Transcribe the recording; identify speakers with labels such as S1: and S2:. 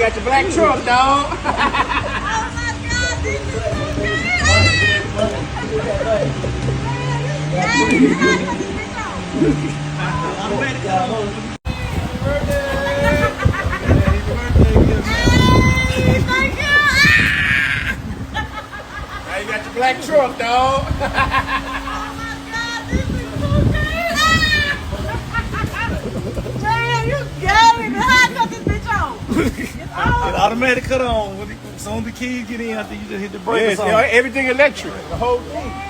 S1: got your black truck, dog.
S2: Oh my God, this is so good.
S3: I'm ready to go.
S1: Now you got your black truck, dog.
S3: It automatic cut on. As soon as the keys get in, I think you just hit the brake.
S1: Yes,
S3: or something.
S1: everything electric. The whole thing.